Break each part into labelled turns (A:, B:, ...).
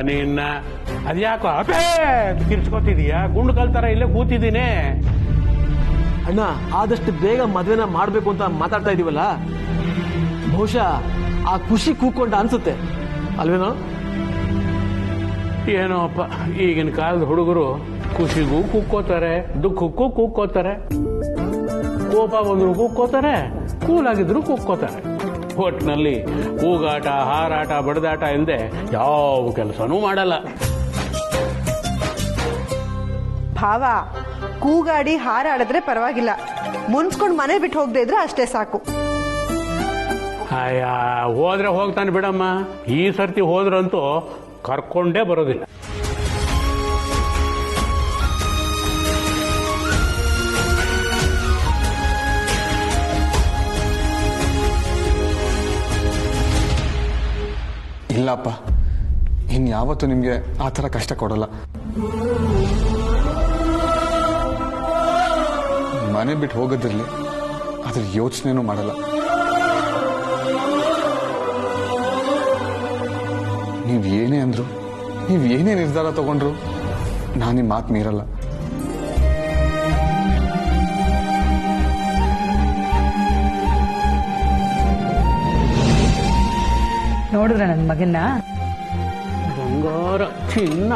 A: ನಿನ್ನ ಅದ್ಯಾಕೋ ಅಪೇ ಕಿರ್ಚ್ಕೊತಿದೀಯಾ? ಗುಂಡು ಕಲ್ತಾರ ಇಲ್ಲೇ ಕೂತಿದ್ದೀನಿ.
B: ಅಣ್ಣ ಆದಷ್ಟು ಬೇಗ ಮದ್ವೆನ ಮಾಡ್ಬೇಕು ಅಂತ ಮಾತಾಡ್ತಾ ಇದೀವಲ್ಲ, ಬಹುಶಃ ಆ ಖುಷಿ ಕೂಕೊಂಡ ಅನ್ಸುತ್ತೆ ಅಲ್ವೇನೋ?
A: ಏನೋ ಅಪ್ಪ, ಈಗಿನ ಕಾಲದ ಹುಡುಗರು ಖುಷಿಗೂ ಕೂಕ್ಕೋತಾರೆ, ದುಃಖಕ್ಕೂ ಕೂಕ್ಕೋತಾರೆ, ಕೋಪ ಬಂದ್ರು ಕೂಕ್ಕೋತಾರೆ, ಕೂಲಾಗಿದ್ರು ಕೂಕ್ಕೋತಾರೆ. ಒಟ್ಟಿನಲ್ಲಿ ಕೂಗಾಟ, ಹಾರಾಟ, ಬಡದಾಟ ಇಲ್ಲದೆ ಯಾವ ಕೆಲಸನೂ ಮಾಡಲ್ಲ.
C: ಭಾವ, ಕೂಗಾಡಿ ಹಾರಾಡಿದ್ರೆ ಪರವಾಗಿಲ್ಲ, ಮುನ್ಸ್ಕೊಂಡು ಮನೆ ಬಿಟ್ಟು ಹೋಗದೆ ಇದ್ರೆ ಅಷ್ಟೇ ಸಾಕು.
A: ಅಯ್ಯ, ಹೋದ್ರೆ ಹೋಗ್ತಾನೆ ಬಿಡಮ್ಮ. ಈ ಸರ್ತಿ ಹೋದ್ರಂತೂ ಕರ್ಕೊಂಡೇ ಬರೋದಿಲ್ಲ.
D: ಇಲ್ಲಪ್ಪ, ಇನ್ಯಾವತ್ತೂ ನಿಮ್ಗೆ ಆ ಥರ ಕಷ್ಟ ಕೊಡಲ್ಲ. ಮನೆ ಬಿಟ್ಟು ಹೋಗೋದಿರ್ಲಿ, ಅದ್ರ ಯೋಚನೆನೂ ಮಾಡಲ್ಲ. ನೀವೇನೇ ಅಂದ್ರು, ನೀವೇನೇ ನಿರ್ಧಾರ ತಗೊಂಡ್ರು ನಾನು ನಿಮ್ಮ ಮಾತು ಮೀರಲ್ಲ.
E: ನೋಡಿದ್ರ ನನ್ನ ಮಗನ್ನ?
A: ಬಂಗಾರ ಚಿನ್ನ.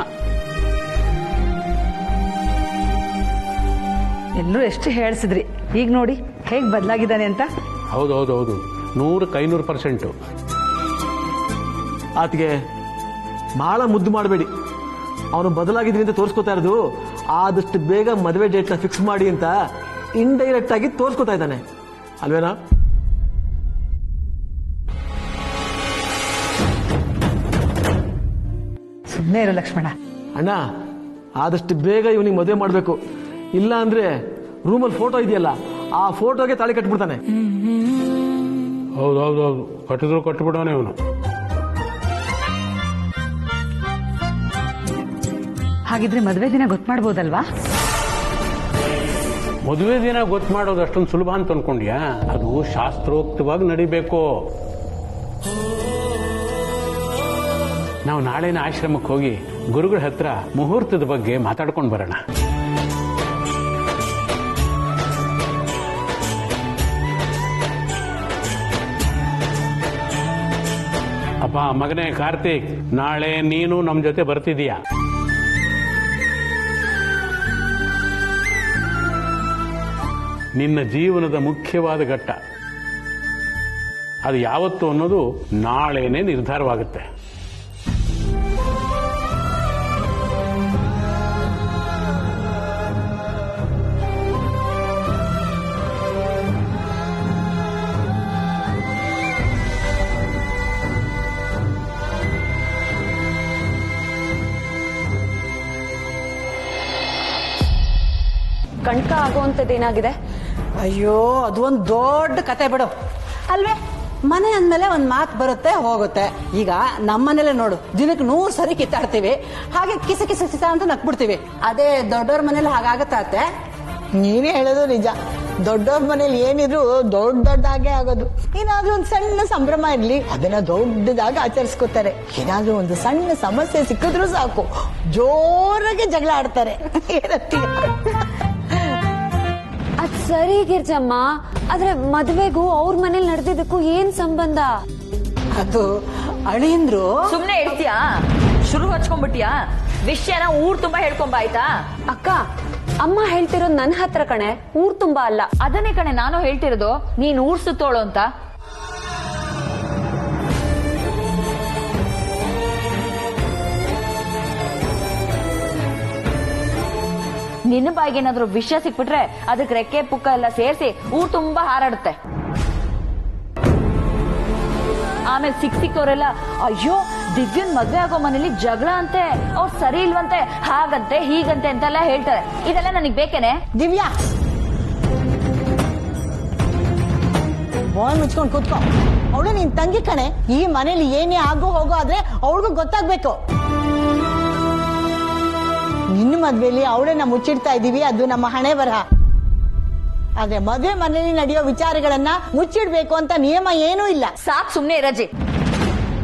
E: ಎಲ್ಲರೂ ಎಷ್ಟು ಹೇಳ್ಸಿದ್ರಿ, ಈಗ ನೋಡಿ ಹೇಗ್ ಬದಲಾಗಿದ್ದಾನೆ ಅಂತ.
A: ಹೌದೌದೌದು, 100%
B: ಆತ್ಗೆ ಬಹಳ ಮುದ್ದು ಮಾಡಬೇಡಿ. ಅವನು ಬದಲಾಗಿದ್ರಿ ಅಂತ ತೋರಿಸ್ಕೊತಾ ಇರೋದು ಆದಷ್ಟು ಬೇಗ ಮದುವೆ ಡೇಟ್ನ ಫಿಕ್ಸ್ ಮಾಡಿ ಅಂತ ಇಂಡೈರೆಕ್ಟ್ ಆಗಿ ತೋರಿಸ್ಕೊತಾ ಇದ್ದಾನೆ ಅಲ್ವೇನಾ?
E: ಸುಮ್ಮನೆ ಇರು ಲಕ್ಷ್ಮಣ.
B: ಅಣ್ಣ, ಆದಷ್ಟು ಬೇಗ ಇವನಿಗೆ ಮದುವೆ ಮಾಡಬೇಕು. ಇಲ್ಲ ಅಂದ್ರೆ ರೂಮಲ್ಲಿ ಫೋಟೋ ಇದೆಯಲ್ಲ, ಆ ಫೋಟೋಗೆ ತಾಳಿ ಕಟ್ಬಿಡ್ತಾನೆ.
A: ಹೌದೌದೌದು, ಕಟ್ಟಿದ್ರು ಕಟ್ಟಿಬಿಡೋನೆ ಇವನು.
E: ಹಾಗಿದ್ರೆ ಮದುವೆ ದಿನ ಗೊತ್ತು ಮಾಡ್ಬೋದಲ್ವಾ?
A: ಮದುವೆ ದಿನ ಗೊತ್ತು ಮಾಡೋದು ಅಷ್ಟೊಂದು ಸುಲಭ ಅಂತ ಅನ್ಕೊಂಡ್ಯಾ? ಅದು ಶಾಸ್ತ್ರೋಕ್ತವಾಗಿ ನಡಿಬೇಕು. ನಾವು ನಾಳೆನ ಆಶ್ರಮಕ್ಕೆ ಹೋಗಿ ಗುರುಗಳ ಹತ್ರ ಮುಹೂರ್ತದ ಬಗ್ಗೆ ಮಾತಾಡ್ಕೊಂಡು ಬರೋಣ. ಅಪ್ಪ, ಮಗನೇ ಕಾರ್ತಿಕ್, ನಾಳೆ ನೀನು ನಮ್ಮ ಜೊತೆ ಬರ್ತಿದೀಯಾ? ನಿನ್ನ ಜೀವನದ ಮುಖ್ಯವಾದ ಘಟ್ಟ ಅದು ಯಾವತ್ತು ಅನ್ನೋದು ನಾಳೆನೇ ನಿರ್ಧಾರವಾಗುತ್ತೆ.
F: ಕಣ್ಕ ಆಗುವಂತದ್ದೇನಾಗಿದೆ?
C: ಅಯ್ಯೋ, ಅದು ಒಂದು ದೊಡ್ಡ ಕತೆ ಬಿಡು ಅಲ್ವೇ. ಮನೆ ಅಂದ್ಮೇಲೆ ಒಂದ್ ಮಾತು ಬರುತ್ತೆ ಹೋಗುತ್ತೆ. ಈಗ ನಮ್ಮನೇಲೆ ನೋಡು, ದಿನಕ್ಕೆ 100 ಸರಿ ಕಿತ್ತಾಡ್ತೀವಿ, ಹಾಗೆ ಕಿಸ ಕಿಸ ಕಿಸ ಅಂತ ನಕ್ಬಿಡ್ತೀವಿ. ಅದೇ ದೊಡ್ಡವ್ರ ಮನೇಲಿ ಹಾಗಾಗತ್ತೆ?
G: ನೀನೇ ಹೇಳೋದು ನಿಜ. ದೊಡ್ಡವ್ರ ಮನೇಲಿ ಏನಿದ್ರು ದೊಡ್ಡದಾಗೆ ಆಗೋದು. ಏನಾದ್ರೂ ಒಂದು ಸಣ್ಣ ಸಂಭ್ರಮ ಇರ್ಲಿ, ಅದನ್ನ ದೊಡ್ಡದಾಗಿ ಆಚರಿಸ್ಕೋತಾರೆ. ಏನಾದ್ರೂ ಒಂದು ಸಣ್ಣ ಸಮಸ್ಯೆ ಸಿಕ್ಕಿದ್ರು ಸಾಕು, ಜೋರಾಗಿ ಜಗಳ ಆಡ್ತಾರೆ.
F: ಅದ್ ಸರಿ ಗಿರ್ಜಮ್ಮ, ಆದ್ರೆ ಮದ್ವೆಗೂ ಅವ್ರ ಮನೇಲಿ ನಡೆದಿದ್ದಕ್ಕೂ ಏನ್ ಸಂಬಂಧ?
C: ಅದು ಅಳಿಂದ್ರು.
H: ಸುಮ್ನೆ ಹೇಳ್ತೀಯಾ? ಶುರು ಹಚ್ಕೊಂಡ್ಬಿಟ್ಟಿಯಾ? ವಿಷಯನ ಊರ್ ತುಂಬಾ ಹೇಳ್ಕೊಂಬ ಆಯ್ತಾ?
F: ಅಕ್ಕ, ಅಮ್ಮ ಹೇಳ್ತಿರೋದು ನನ್ನ ಹತ್ರ ಕಣೆ, ಊರ್ ತುಂಬಾ ಅಲ್ಲ.
H: ಅದನ್ನೇ ಕಣೆ ನಾನು ಹೇಳ್ತಿರೋದು, ನೀನ್ ಊರ್ ಸುತ್ತೋಳು ಅಂತ. ನಿನ್ನ ಬಾಯಿಗೆ ಏನಾದ್ರು ವಿಷಯ ಸಿಕ್ಬಿಟ್ರೆ ಅದಕ್ಕೆ ರೆಕ್ಕೆ ಪುಕ್ಕ ಎಲ್ಲ ಸೇರಿಸಿ ಊರ್ ತುಂಬಾ ಹಾರಾಡುತ್ತೆ. ಆಮೇಲೆ ಸಿಕ್ಕವರೆಲ್ಲ ಅಯ್ಯೋ ದಿವ್ಯನ್ ಮದ್ವೆ ಆಗೋ ಮನೇಲಿ ಜಗಳ ಅಂತೆ, ಅವ್ರು ಸರಿ ಇಲ್ವಂತೆ, ಹಾಗಂತೆ ಹೀಗಂತೆ ಅಂತೆಲ್ಲ ಹೇಳ್ತಾರೆ. ಇದೆಲ್ಲ ನನಗ್ ಬೇಕೇನೆ?
G: ದಿವ್ಯಾ, ಬಾಯ್ ಮುಚ್ಕೊಂಡು ಕೂತ್ಕೋ. ಅವಳು ನಿನ್ ತಂಗಿ ಕಣೆ. ಈ ಮನೇಲಿ ಏನೇ ಆಗೋ ಹೋಗೋ ಆದ್ರೆ ಅವಳಿಗೂ ಗೊತ್ತಾಗ್ಬೇಕು. ನಿನ್ನ ಮದ್ವೆಲಿ ಅವಳನ್ನ ಮುಚ್ಚಿಡ್ತಾ ಇದೀವಿ, ಅದು ನಮ್ಮ ಹಣೆ ಬರಹ. ಆದ್ರೆ ಮದ್ವೆ ಮನೇಲಿ ನಡೆಯೋ ವಿಚಾರಗಳನ್ನ ಮುಚ್ಚಿಡ್ಬೇಕು ಅಂತ ನಿಯಮ ಏನೂ ಇಲ್ಲ.
H: ಸಾಕ್ ಸುಮ್ನೆ ರಜೆ.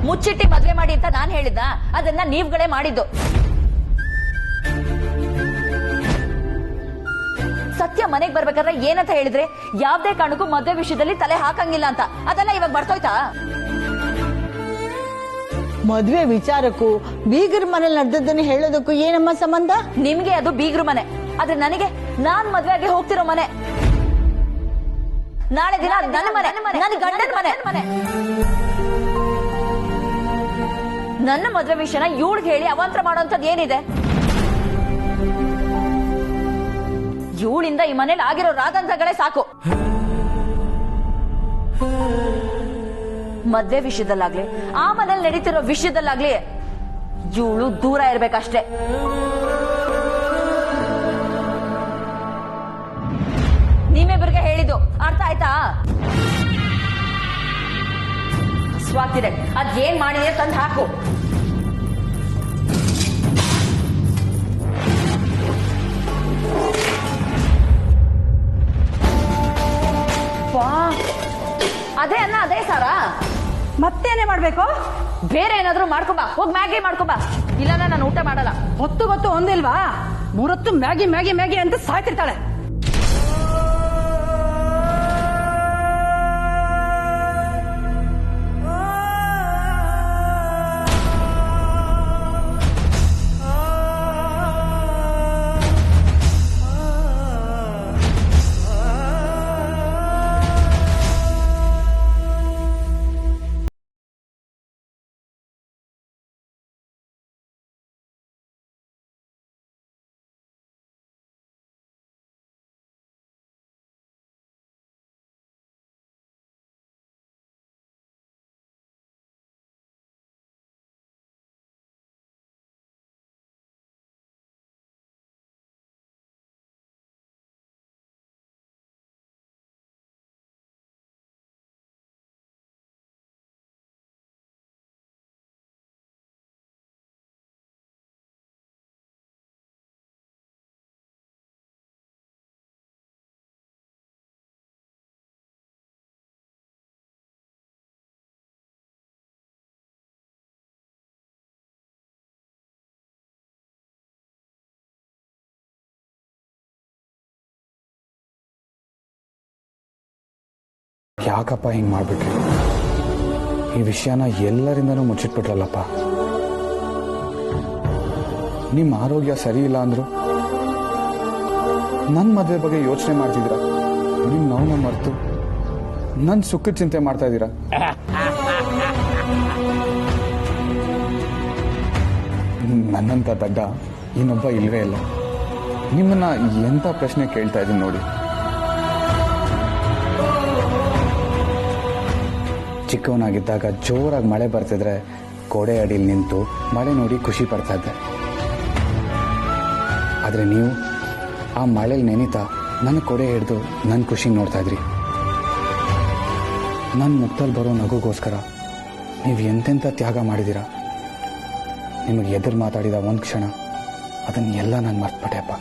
H: ಮುಚ್ಚಿಟ್ಟಿ ಮದ್ವೆ ಮಾಡಿ ಅಂತ ನಾನ್ ಹೇಳಿದ್ದ? ಅದನ್ನ ನೀವ್ಗಳೇ ಮಾಡಿದ್ದು. ಸತ್ಯ ಮನೆಗ್ ಬರ್ಬೇಕಾದ್ರೆ ಏನಂತ ಹೇಳಿದ್ರೆ, ಯಾವ್ದೇ ಕಾರಣಕ್ಕೂ ಮದ್ವೆ ವಿಷಯದಲ್ಲಿ ತಲೆ ಹಾಕಂಗಿಲ್ಲ ಅಂತ. ಅದೆಲ್ಲ ಇವಾಗ ಬರ್ತೋಯ್ತಾ?
G: ಮದ್ವೆ ವಿಚಾರಕ್ಕೂ ಬೀಗರ ಮನೇಲಿ ನಡೆದದ್ದನ್ನು ಹೇಳೋದಕ್ಕೂ ಏನಮ್ಮ ಸಂಬಂಧ?
H: ನಿಮ್ಗೆ ಅದು ಬೀಗ್ರು ಮನೆ, ಆದ್ರೆ ನನಗೆ ನಾನ್ ಮದ್ವೆ ಆಗಿ ಹೋಗ್ತಿರೋ ಮನೆ. ನಾಳೆ ದಿನ ನನ್ನ ಮನೆ, ನನ್ನ ಗಂಡನ ಮನೆ. ನನ್ನ ಮದ್ವೆ ವಿಷಯನ ಇವಳಿಗೆ ಹೇಳಿ ಅವಾಂತರ ಮಾಡೋಂಥದ್ದು ಏನಿದೆ? ಇವಳಿಂದ ಈ ಮನೇಲಿ ಆಗಿರೋ ರಾದಂತಗಳೇ ಸಾಕು. ಮದ್ವೆ ವಿಷಯದಲ್ಲಾಗ್ಲಿ, ಆ ಮನೇಲಿ ನಡೀತಿರೋ ವಿಷಯದಲ್ಲಾಗ್ಲಿ ಇವಳು ದೂರ ಇರ್ಬೇಕಷ್ಟೇ. ನಿಮ್ಮಿಬ್ಬರಿಗೆ ಹೇಳಿದ್ದು ಅರ್ಥ ಆಯ್ತಾ? ಸ್ವಾತಿದೆ, ಅದೇನ್ ಮಾಡಿದೆ ತಂದು ಹಾಕು. ಅದೇ ಅನ್ನ ಅದೇ ಸಾರಾ?
C: ಮತ್ತೇನೇ ಮಾಡ್ಬೇಕು?
H: ಬೇರೆ ಏನಾದ್ರೂ ಮಾಡ್ಕೊಬಾ, ಹೋಗ್ ಮ್ಯಾಗಿ ಮಾಡ್ಕೊಬಾ, ಇಲ್ಲ ನಾನು ಊಟ ಮಾಡಲ್ಲ.
C: ಹೊತ್ತು ಗೊತ್ತು ಒಂದಿಲ್ವಾ? 3 ಹೊತ್ತು ಮ್ಯಾಗಿ ಮ್ಯಾಗಿ ಮ್ಯಾಗಿ ಅಂತ ಸಾಯ್ತಿರ್ತಾಳೆ.
D: ಯಾಕಪ್ಪ ಹಿಂಗೆ ಮಾಡ್ಬಿಟ್ರಿ? ಈ ವಿಷಯನ ಎಲ್ಲರಿಂದನೂ ಮುಚ್ಚಿಟ್ಬಿಟ್ರಲ್ಲಪ್ಪ. ನಿಮ್ಮ ಆರೋಗ್ಯ ಸರಿ ಇಲ್ಲ ಅಂದ್ರು ನನ್ನ ಮದುವೆ ಬಗ್ಗೆ ಯೋಚನೆ ಮಾಡ್ತಿದ್ದೀರ. ನಿಮ್ಮ ನೋವನ್ನ ಮರೆತು ನನ್ನ ಸುಖದ ಚಿಂತೆ ಮಾಡ್ತಾ ಇದ್ದೀರಾ. ನನ್ನಂತ ದಡ್ಡ ಇನ್ನೊಬ್ಬ ಇಲ್ವೇ ಇಲ್ಲ. ನಿಮ್ಮನ್ನ ಎಂಥ ಪ್ರಶ್ನೆ ಕೇಳ್ತಾ ಇದ್ದೀನಿ ನೋಡಿ. ಚಿಕ್ಕವನಾಗಿದ್ದಾಗ ಜೋರಾಗಿ ಮಳೆ ಬರ್ತಿದ್ರೆ ಗೋಡೆ ಅಡಿಲಿ ನಿಂತು ಮಳೆ ನೋಡಿ ಖುಷಿ ಪಡ್ತಾ ಇದ್ದೆ. ಆದರೆ ನೀವು ಆ ಮಳೆಲಿ ನೆನೀತಾ ನನ್ನ ಕೊಡೆ ಹಿಡಿದು ನನ್ನ ಖುಷಿ ನೋಡ್ತಾ ಇದ್ರಿ. ನನ್ನ ಮುಖದಲ್ಲಿ ಬರೋ ನಗುಗೋಸ್ಕರ ನೀವು ಎಂತೆಂಥ ತ್ಯಾಗ ಮಾಡಿದ್ದೀರಾ. ನಿಮಗೆ ಎದುರು ಮಾತಾಡಿದ ಒಂದು ಕ್ಷಣ ಅದನ್ನೆಲ್ಲ ನಾನು ಮರ್ತ್ಬಿಟ್ಟೆಪ್ಪ.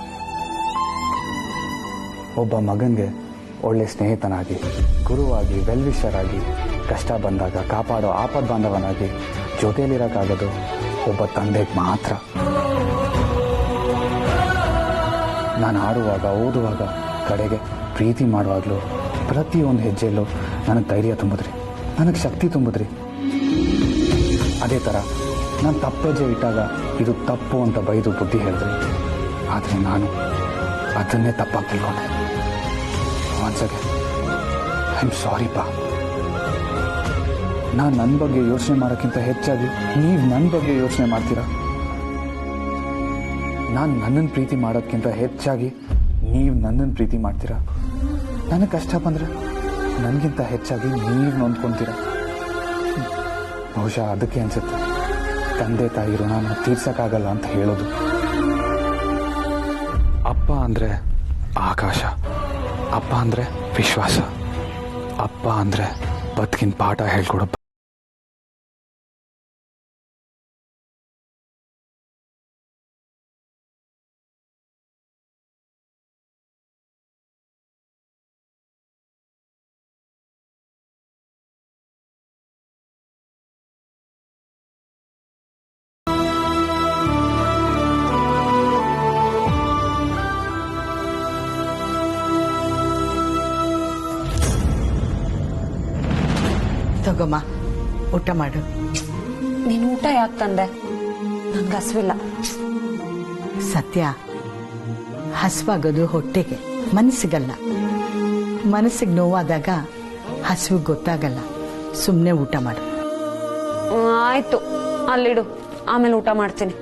D: ಒಬ್ಬ ಮಗನಿಗೆ ಒಳ್ಳೆ ಸ್ನೇಹಿತನಾಗಿ, ಗುರುವಾಗಿ, ವೆಲ್ವಿಷರ್ ಆಗಿ, ಕಷ್ಟ ಬಂದಾಗ ಕಾಪಾಡೋ ಆಪದ್ ಬಾಂಧವನಾಗಿ ಜೊತೆಯಲ್ಲಿರೋಕ್ಕಾಗೋದು ಒಬ್ಬ ತಂದೆಗೆ ಮಾತ್ರ. ನಾನು ಆಡುವಾಗ, ಓದುವಾಗ, ಕಡೆಗೆ ಪ್ರೀತಿ ಮಾಡುವಾಗಲೂ ಪ್ರತಿಯೊಂದು ಹೆಜ್ಜೆಯಲ್ಲೂ ನನಗೆ ಧೈರ್ಯ ತುಂಬಿದ್ರಿ, ನನಗೆ ಶಕ್ತಿ ತುಂಬಿದ್ರಿ. ಅದೇ ಥರ ನಾನು ತಪ್ಪೆಜ್ಜೆ ಇಟ್ಟಾಗ ಇದು ತಪ್ಪು ಅಂತ ಬೈದು ಬುದ್ಧಿ ಹೇಳಿದ್ರಿ. ಆದರೆ ನಾನು ಅದನ್ನೇ ತಪ್ಪಾಗಿ ತಿಳ್ಕೊಂಡೆ. ಒನ್ಸಗೆ ಐ ಆಮ್ ಸಾರಿಪ್ಪ. ನಾನು ನನ್ನ ಬಗ್ಗೆ ಯೋಚನೆ ಮಾಡೋಕ್ಕಿಂತ ಹೆಚ್ಚಾಗಿ ನೀವು ನನ್ನ ಬಗ್ಗೆ ಯೋಚನೆ ಮಾಡ್ತೀರಾ. ನಾನು ನನ್ನನ್ನು ಪ್ರೀತಿ ಮಾಡೋಕ್ಕಿಂತ ಹೆಚ್ಚಾಗಿ ನೀವು ನನ್ನನ್ನು ಪ್ರೀತಿ ಮಾಡ್ತೀರಾ. ನನಗೆ ಕಷ್ಟ ಬಂದರೆ ನನಗಿಂತ ಹೆಚ್ಚಾಗಿ ನೀವು ನೊಂದ್ಕೊತೀರ. ಬಹುಶಃ ಅದಕ್ಕೆ ಅನ್ಸುತ್ತೆ ತಂದೆ ತಾಯಿ ಋಣನ ತೀರ್ಸಕ್ಕಾಗಲ್ಲ ಅಂತ ಹೇಳೋದು. ಅಪ್ಪ ಅಂದರೆ ಆಕಾಶ, ಅಪ್ಪ ಅಂದರೆ ವಿಶ್ವಾಸ, ಅಪ್ಪ ಅಂದರೆ ಬದುಕಿನ ಪಾಠ ಹೇಳ್ಕೊಡೋ
G: ತಗೋಮ್ಮ, ಊಟ ಮಾಡು.
F: ನೀನ್ ಊಟ ಯಾಕೆ ತಂದೆ? ನಂಗೆ ಹಸ್ವಿಲ್ಲ.
G: ಸತ್ಯ, ಹಸುವಾಗೋದು ಹೊಟ್ಟೆಗೆ, ಮನಸ್ಸಿಗಲ್ಲ. ಮನಸ್ಸಿಗೆ ನೋವಾದಾಗ ಹಸುವಿಗೆ ಗೊತ್ತಾಗಲ್ಲ. ಸುಮ್ಮನೆ ಊಟ ಮಾಡು.
F: ಆಯ್ತು, ಅಲ್ಲಿಡು, ಆಮೇಲೆ ಊಟ ಮಾಡ್ತೀನಿ.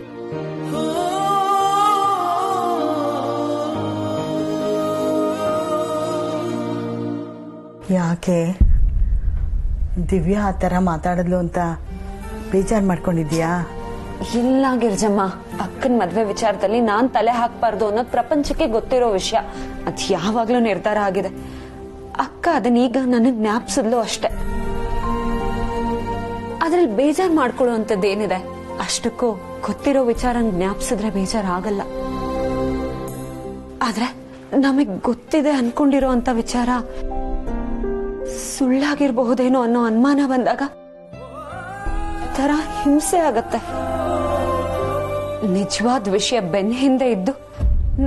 G: ಯಾಕೆ ದಿವ್ಯಾ ಆ ಥರ ಮಾತಾಡಿದ್ಲು ಅಂತ ಬೇಜಾರು ಮಾಡ್ಕೊಂಡಿದ್ಯಾ?
F: ಇಲ್ಲ ಗಿರ್ಜಮ್ಮ, ಅಕ್ಕನ ಮದ್ವೆ ವಿಚಾರದಲ್ಲಿ ನಾನ್ ತಲೆ ಹಾಕ್ಬಾರ್ದು ಅನ್ನೋದು ಪ್ರಪಂಚಕ್ಕೆ ಗೊತ್ತಿರೋ ವಿಷಯ. ಅದ್ ಯಾವಾಗ್ಲೂ ನಿರ್ಧಾರ ಆಗಿದೆ. ಅಕ್ಕ ಅದನ್ನೀಗ ನನಗ್ ಜ್ಞಾಪಿಸಿದ್ಲು ಅಷ್ಟೆ. ಅದ್ರಲ್ಲಿ ಬೇಜಾರ್ ಮಾಡ್ಕೊಳ್ಳುವಂಥದ್ದೇನಿದೆ? ಅಷ್ಟಕ್ಕೂ ಗೊತ್ತಿರೋ ವಿಚಾರ ಜ್ಞಾಪಿಸಿದ್ರೆ ಬೇಜಾರಾಗಲ್ಲ. ಆದ್ರೆ ನಮಗ್ ಗೊತ್ತಿದೆ ಅನ್ಕೊಂಡಿರೋ ಅಂತ ವಿಚಾರ ಸುಳ್ಳಾಗಿರ್ಬಹುದೇನೋ ಅನ್ನೋ ಅನುಮಾನ ಬಂದಾಗ ತರ ಹಿಂಸೆ ಆಗತ್ತೆ. ನಿಜವಾದ ವಿಷಯ ಬೆನ್ನ ಹಿಂದೆ ಇದ್ದು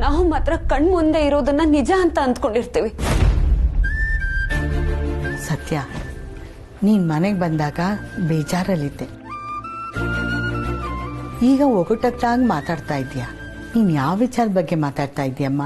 F: ನಾವು ಮಾತ್ರ ಕಣ್ ಮುಂದೆ ಇರೋದನ್ನ ನಿಜ ಅಂತ ಅಂದ್ಕೊಂಡಿರ್ತೀವಿ.
G: ಸತ್ಯ, ನೀನ್ ಮನೆಗೆ ಬಂದಾಗ ಬೇಜಾರಲ್ಲಿದ್ದೆ. ಈಗ ಒಗಟಕ್ಕಾಗಿ ಮಾತಾಡ್ತಾ ಇದೀಯಾ. ನೀನ್ ಯಾವ ವಿಚಾರ ಬಗ್ಗೆ ಮಾತಾಡ್ತಾ ಇದೀಯಮ್ಮ?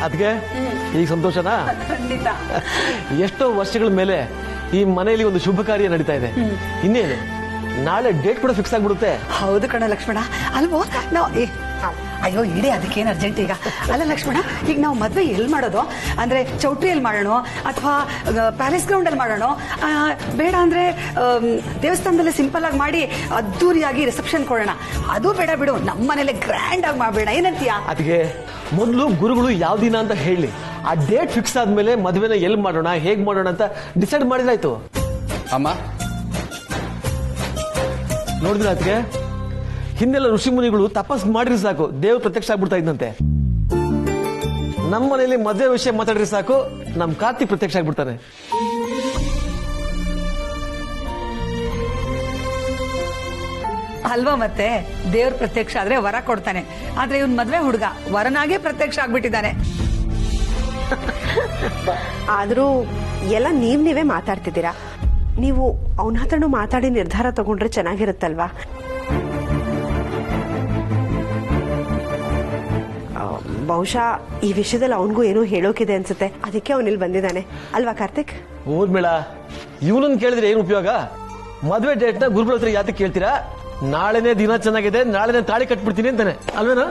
B: ಅದಕ್ಕೆ ಈಗ ಸಂತೋಷನಾ? ಎಷ್ಟೋ ವರ್ಷಗಳ ಮೇಲೆ ಈ ಮನೆಯಲ್ಲಿ ಒಂದು ಶುಭ ಕಾರ್ಯ ನಡೀತಾ ಇದೆ. ಇನ್ನೇನು, ನಾಳೆ ಡೇಟ್ ಕೂಡ ಫಿಕ್ಸ್ ಆಗ್ಬಿಡುತ್ತೆ.
C: ಹೌದು ಕಣ ಲಕ್ಷ್ಮಣ, ಅಲ್ವೋ? ನಾವು ಅಯ್ಯೋ ಇಡೀ ಅದಕ್ಕೇನು ಅರ್ಜೆಂಟ್ ಈಗ? ಅಲ್ಲ ಲಕ್ಷ್ಮಣ, ಈಗ ನಾವು ಮದ್ವೆ ಎಲ್ಲಿ ಮಾಡೋದು? ಅಂದ್ರೆ ಚೌಟ್ರಿಯಲ್ಲಿ ಮಾಡೋಣ ಅಥವಾ ಪ್ಯಾಲೇಸ್ ಗ್ರೌಂಡ್ ಅಲ್ಲಿ ಮಾಡೋಣ? ಬೇಡ ಅಂದ್ರೆ ದೇವಸ್ಥಾನದಲ್ಲಿ ಸಿಂಪಲ್ ಆಗಿ ಮಾಡಿ ಅದ್ದೂರಿಯಾಗಿ ರಿಸೆಪ್ಷನ್ ಕೊಡೋಣ. ಅದು ಬೇಡ ಬಿಡು, ನಮ್ಮ ಮನೇಲಿ ಗ್ರ್ಯಾಂಡ್ ಆಗಿ ಮಾಡಬೇಡ, ಏನಂತೀಯ?
B: ಅದಕ್ಕೆ ಮೊದಲು ಗುರುಗಳು ಯಾವ ದಿನ ಅಂತ ಹೇಳಿ, ಆ ಡೇಟ್ ಫಿಕ್ಸ್ ಆದ್ಮೇಲೆ ಮದುವೆನ ಎಲ್ಲಿ ಮಾಡೋಣ, ಹೇಗ್ ಮಾಡೋಣ ಅಂತ ಡಿಸೈಡ್ ಮಾಡಿದ್ರಾಯ್ತು.
D: ಅಮ್ಮ,
B: ನೋಡಿದ್ರೆ ಅದಕ್ಕೆ ಹಿಂದೆಲ್ಲ ಋಷಿ ಮುನಿಗಳು ತಪಸ್ ಮಾಡಿದ್ರೆ ಸಾಕು, ದೇವ್ರು ಪ್ರತ್ಯಕ್ಷ ಆಗ್ಬಿಡ್ತಾ ಇದ್ದಂತೆ. ನಮ್ಮ ಮನೆಯಲ್ಲಿ ಮದುವೆ ವಿಷಯ ಮಾತಾಡಿದ್ರೆ ಸಾಕು, ನಮ್ ಕಾರ್ತಿಕ್ ಪ್ರತ್ಯಕ್ಷ ಆಗ್ಬಿಡ್ತಾನೆ.
C: ಅಲ್ವಾ? ಮತ್ತೆ ದೇವ್ರ ಪ್ರತ್ಯಕ್ಷ ಆದ್ರೆ ವರ ಕೊಡ್ತಾನೆ. ಆದ್ರೆ ಇವನ್ ಮದ್ವೆ ಹುಡುಗ ವರನಾಗೆ ಪ್ರತ್ಯಕ್ಷ ಆಗ್ಬಿಟ್ಟಿದ್ದಾನೆ.
I: ಆದ್ರೂ ಎಲ್ಲ ನೀವೇ ಮಾತಾಡ್ತಿದ್ದೀರಾ. ನೀವು ಅವನ ಹತ್ರನೂ ಮಾತಾಡಿ ನಿರ್ಧಾರ ತಗೊಂಡ್ರೆ ಚೆನ್ನಾಗಿರುತ್ತಲ್ವಾ? ಬಹುಶಃ ಈ ವಿಷಯದಲ್ಲಿ ಅವನಿಗೂ ಏನೋ ಹೇಳೋಕಿದೆ ಅನ್ಸುತ್ತೆ, ಅದಕ್ಕೆ ಅವನಿಲ್ಲಿ ಬಂದಿದ್ದಾನೆ ಅಲ್ವಾ ಕಾರ್ತಿಕ್?
B: ಹೋದ್ಮೇಳ ಇವನನ್ನ ಕೇಳಿದ್ರೆ ಏನು ಉಪಯೋಗ? ಮದುವೆ ಡೇಟ್ ನ ಗುರುಗಳ ಹತ್ರ ಯಾತಕ್ಕೆ ಕೇಳ್ತೀರಾ? ನಾಳೆನೇ ದಿನ ಚೆನ್ನಾಗಿದೆ, ನಾಳೆನೇ ತಾಳಿ ಕಟ್ಬಿಡ್ತೀನಿ ಅಂತಾನೆ, ಅಲ್ವೇನಾ?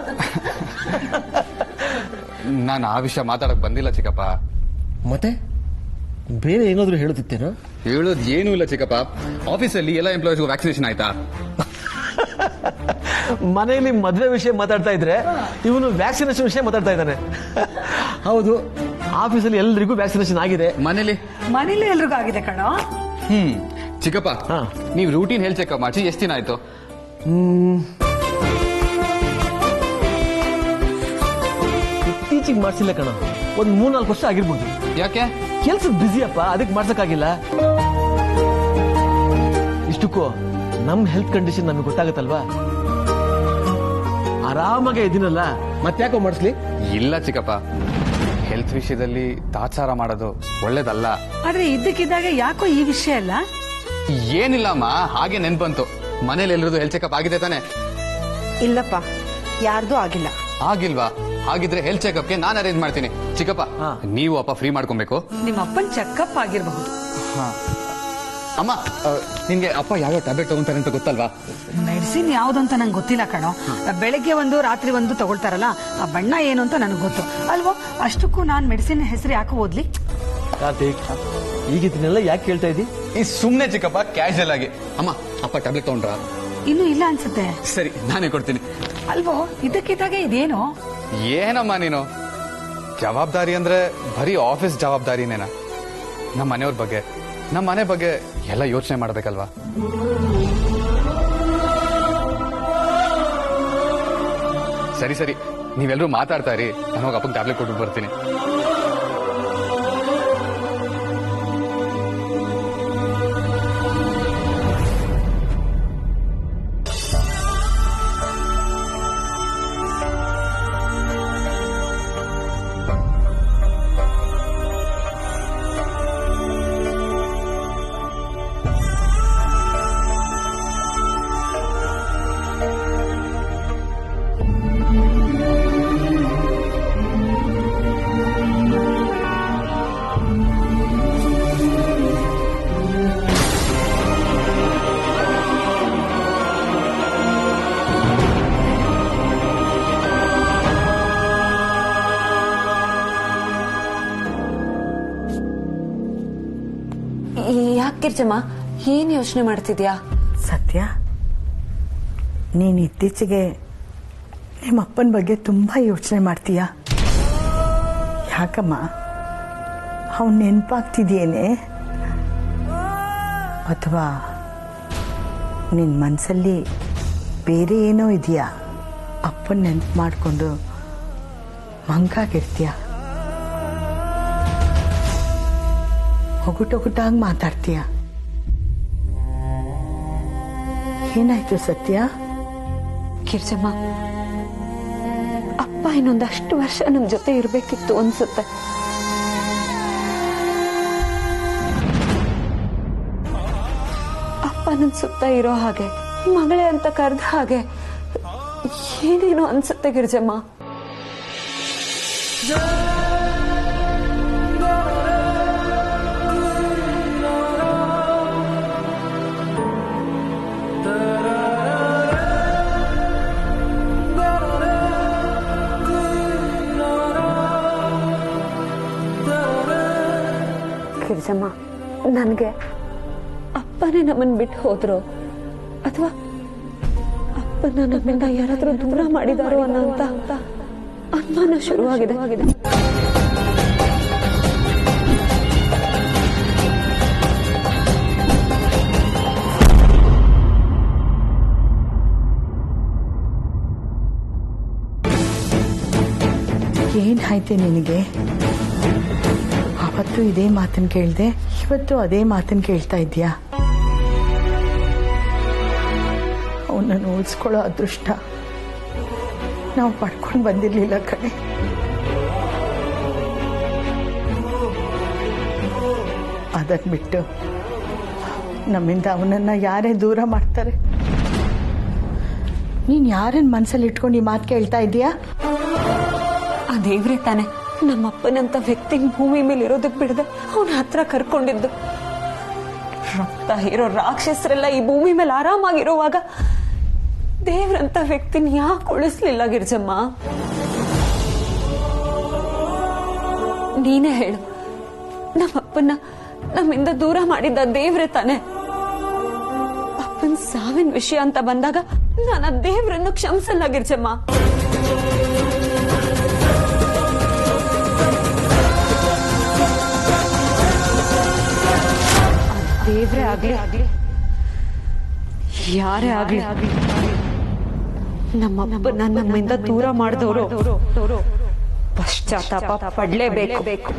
D: ನಾನು ಆ ವಿಷಯ ಮಾತಾಡಕ್ ಬಂದಿಲ್ಲ ಚಿಕ್ಕಪ್ಪ.
B: ಮತ್ತೆ ಬೇರೆ ಏನಾದ್ರು ಹೇಳುತ್ತಿತ್ತೇನೋ?
D: ಹೇಳೋದು ಏನೂ ಇಲ್ಲ ಚಿಕ್ಕಪ್ಪ. ಆಫೀಸಲ್ಲಿ ಎಲ್ಲ ಎಂಪ್ಲಾಯೀಸ್ಗೂ ವ್ಯಾಕ್ಸಿನೇಷನ್ ಆಯ್ತಾ?
B: ಮನೆಯಲ್ಲಿ ಮದುವೆ ವಿಷಯ ಮಾತಾಡ್ತಾ ಇದ್ರೆ ಇವನು ವ್ಯಾಕ್ಸಿನೇಷನ್ ವಿಷಯ ಮಾತಾಡ್ತಾ ಇದ್ದಾನೆ. ಹೌದು, ಆಫೀಸಲ್ಲಿ ಎಲ್ರಿಗೂ ವ್ಯಾಕ್ಸಿನೇಷನ್ ಆಗಿದೆ.
C: ಮನೇಲಿ ಎಲ್ರಿಗೂ ಆಗಿದೆ ಕಣೋ.
D: ಚಿಕ್ಕಪ್ಪ, ನೀವು ರೂಟೀನ್ ಹೆಲ್ತ್ ಚೆಕಪ್ ಮಾಡಿಸಿ ಎಷ್ಟು ದಿನ ಆಯ್ತು?
B: ಇತ್ತೀಚೆಗೆ ಮಾಡಿಸಿಲ್ಲ ಕಣ, ಒಂದ್ 3-4 ವರ್ಷ ಆಗಿರ್ಬೋದು.
D: ಯಾಕೆ?
B: ಕೆಲ್ಸ ಬ್ಯುಸಿಯಪ್ಪ, ಅದಕ್ಕೆ ಮಾಡ್ಸಕ್ಕಾಗಿಲ್ಲ. ಇಷ್ಟಕ್ಕೂ ನಮ್ ಹೆಲ್ತ್ ಕಂಡೀಷನ್ ನಮಗೆ ಗೊತ್ತಾಗತ್ತಲ್ವಾ? ಆರಾಮಾಗೆ ಇದೀನಲ್ಲ, ಮತ್ತ್ಯಾಕೋ ಮಾಡಿಸ್ಲಿ?
D: ಇಲ್ಲ ಚಿಕ್ಕಪ್ಪ, ಹೆಲ್ತ್ ವಿಷಯದಲ್ಲಿ ತಾತ್ಸಾರ ಮಾಡೋದು ಒಳ್ಳೇದಲ್ಲ.
C: ಆದ್ರೆ ಇದ್ದಕ್ಕಿದ್ದಾಗ ಯಾಕೋ ಈ ವಿಷಯ ಅಲ್ಲ?
D: ಏನಿಲ್ಲಮ್ಮ, ಹಾಗೆ ನೆನ್ಪಂತು. ಮನೇಲಿ ಎಲ್ರದು ಹೆಲ್ತ್ ಚೆಕಪ್ ಆಗಿದೆ ತಾನೆ?
I: ಇಲ್ಲಪ್ಪ, ಯಾರ್ದು ಆಗಿಲ್ಲ.
D: ಆಗಿಲ್ವಾ? ಹಾಗಿದ್ರೆ ಹೆಲ್ತ್ ಚೆಕಪ್ಗೆ ನಾನು ಅರೇಂಜ್ ಮಾಡ್ತೀನಿ. ಚಿಕ್ಕಪ್ಪ, ನೀವು ಅಪ್ಪ ಫ್ರೀ ಮಾಡ್ಕೊಬೇಕು.
C: ನಿಮ್ಮ ಅಪ್ಪನ್ ಚೆಕಪ್ ಆಗಿರಬಹುದು.
D: ಅಮ್ಮ, ನಿನ್ಗೆ ಅಪ್ಪ ಯಾವ್ಯಾವ ಟ್ಯಾಬ್ಲೆಟ್ ತಗೊಂತಾರೆ ಅಂತ ಗೊತ್ತಲ್ವಾ?
C: ಮೆಡಿಸಿನ್ ಯಾವ್ದಂತ ನಂಗೆ ಗೊತ್ತಿಲ್ಲ ಕಣೋ. ಬೆಳಗ್ಗೆ ಒಂದು ರಾತ್ರಿ ಒಂದು ತಗೊಳ್ತಾರಲ್ಲ, ಆ ಬಣ್ಣ ಏನು ಅಂತ ನನಗೆ ಗೊತ್ತು ಅಲ್ವೋ? ಅಷ್ಟಕ್ಕೂ ನಾನ್ ಮೆಡಿಸಿನ್ ಹೆಸರು ಯಾಕೆ ಓದ್ಲಿ?
B: ಕಾರ್ತಿಕ್, ಈಗ ಇದನ್ನೆಲ್ಲ ಯಾಕೆ ಕೇಳ್ತಾ ಇದ್ದಿ?
D: ಈ ಸುಮ್ನೆ ಚಿಕ್ಕಪ್ಪ, ಕ್ಯಾಶುಯಲ್ ಆಗಿ. ಅಮ್ಮ, ಅಪ್ಪ ಟ್ಯಾಬ್ಲೆಟ್ ತಗೊಂಡ್ರಾ?
C: ಇನ್ನೂ ಇಲ್ಲ ಅನ್ಸುತ್ತೆ.
D: ಸರಿ, ನಾನೇ ಕೊಡ್ತೀನಿ.
C: ಅಲ್ವೋ? ಇದಕ್ಕಿದ್ದಾಗೆ ಇದೇನು?
D: ಏನಮ್ಮ ನೀನು ಜವಾಬ್ದಾರಿ ಅಂದ್ರೆ ಬರೀ ಆಫೀಸ್ ಜವಾಬ್ದಾರಿನೇನಾ? ನಮ್ಮ ಮನೆಯವ್ರ ಬಗ್ಗೆ, ನಮ್ಮ ಮನೆ ಬಗ್ಗೆ ಎಲ್ಲ ಯೋಚನೆ ಮಾಡ್ಬೇಕಲ್ವಾ? ಸರಿ ಸರಿ, ನೀವೆಲ್ಲರೂ ಮಾತಾಡ್ತಾ ಇರಿ, ನಾನು ಹೋಗಿ ಅಪ್ಪಗೆ ಟ್ಯಾಬ್ಲೆಟ್ ಕೊಟ್ಟು ಬರ್ತೀನಿ.
F: ಗಿರ್ಜಮ್ಮ, ಏನ್ ಯೋಚನೆ ಮಾಡ್ತಿದ್ಯಾ?
G: ಸತ್ಯ, ನೀನು ಇತ್ತೀಚೆಗೆ ನಿಮ್ಮ ಅಪ್ಪನ ಬಗ್ಗೆ ತುಂಬಾ ಯೋಚನೆ ಮಾಡ್ತೀಯ. ಯಾಕಮ್ಮ, ಅವನ್ ನೆನಪಾಗ್ತಿದ್ಯೇನೆ? ಅಥವಾ ನಿನ್ನ ಮನಸ್ಸಲ್ಲಿ ಬೇರೆ ಏನೋ ಇದೆಯಾ? ಅಪ್ಪನ ನೆನಪು ಮಾಡಿಕೊಂಡು ಮಂಕಾಗಿರ್ತೀಯ, ಒಗುಟೊಗುಟಾಗಿ ಮಾತಾಡ್ತೀಯ. ಏನಾಯ್ತು ಸತ್ಯ?
F: ಗಿರ್ಜಮ್ಮ, ಅಪ್ಪ ಇನ್ನೊಂದಷ್ಟು ವರ್ಷ ನಮ್ ಜೊತೆ ಇರ್ಬೇಕಿತ್ತು ಅನ್ಸುತ್ತೆ. ಅಪ್ಪ ನನ್ ಸುತ್ತ ಇರೋ ಹಾಗೆ, ಮಗಳೇ ಅಂತ ಕರೆದ ಹಾಗೆ ಏನೇನೋ ಅನ್ಸುತ್ತೆ ಗಿರ್ಜಮ್ಮ. ಗಿರ್ಜಮ್ಮ, ನನ್ಗೆ ಅಪ್ಪನೇ ನಮ್ಮನ್ ಬಿಟ್ಟು ಹೋದ್ರು ಅಥವಾ ಅಪ್ಪನ ನಮ್ಮಿಂದ ಯಾರಾದ್ರೂ ದೂರ ಮಾಡಿದಾರೋ ಅನ್ನೋಂತ ಅನುಮಾನ ಶುರುವಾಗಿದೆ.
G: ಏನಾಯ್ತೆ ನಿನಗೆ? ಅವತ್ತು ಇದೇ ಮಾತನ್ನು ಕೇಳ್ದೆ, ಇವತ್ತು ಅದೇ ಮಾತನ್ನು ಕೇಳ್ತಾ ಇದ್ಯಾ? ಅವನನ್ನು ಉಳಿಸ್ಕೊಳ್ಳೋ ಅದೃಷ್ಟ ನಾವು ಪಡ್ಕೊಂಡು ಬಂದಿರ್ಲಿಲ್ಲ ಕಣೆ. ಅದನ್ನ ಬಿಟ್ಟು ನಮ್ಮಿಂದ ಅವನನ್ನ ಯಾರೇ ದೂರ ಮಾಡ್ತಾರೆ? ನೀನ್ ಯಾರನ್ನ ಮನ್ಸಲ್ಲಿ ಇಟ್ಕೊಂಡು ಈ ಮಾತು ಕೇಳ್ತಾ ಇದೀಯಾ?
F: ಆ ದೇವ್ರೆ ತಾನೆ ನಮ್ಮಪ್ಪನಂತ ವ್ಯಕ್ತಿ ಭೂಮಿ ಮೇಲೆ ಇರೋದಕ್ ಬಿಡದೆ ಅವನ ಹತ್ರ ಕರ್ಕೊಂಡಿದ್ದು. ರಕ್ತ ಹೀರೋ ರಾಕ್ಷಸರೆಲ್ಲ ಈ ಭೂಮಿ ಮೇಲೆ ಆರಾಮಾಗಿರುವಾಗ ದೇವ್ರಂತ ವ್ಯಕ್ತಿನ ಯಾಕೆ ಉಳಿಸ್ಲಿಲ್ಲ ಗಿರ್ಜಮ್ಮ? ನೀನೇ ಹೇಳು, ನಮ್ಮಪ್ಪನ ನಮ್ಮಿಂದ ದೂರ ಮಾಡಿದ್ದ ದೇವ್ರೆ ತಾನೆ. ಅಪ್ಪನ ಸಾವಿನ ವಿಷಯ ಅಂತ ಬಂದಾಗ ನಾನು ಆ ದೇವ್ರನ್ನು ಕ್ಷಮಿಸಲ್ಲ ಗಿರ್ಜಮ್ಮ. ದೇವ್ರೇ ಆಗ್ಲಿ ಯಾರೇ ಆಗ್ಲಿ ನಮ್ಮಪ್ಪನ ನಮ್ಮಿಂದ ದೂರ ಮಾಡಿದವರು ಪಶ್ಚಾತ್ತಾಪ ಪಡ್ಲೇಬೇಕು.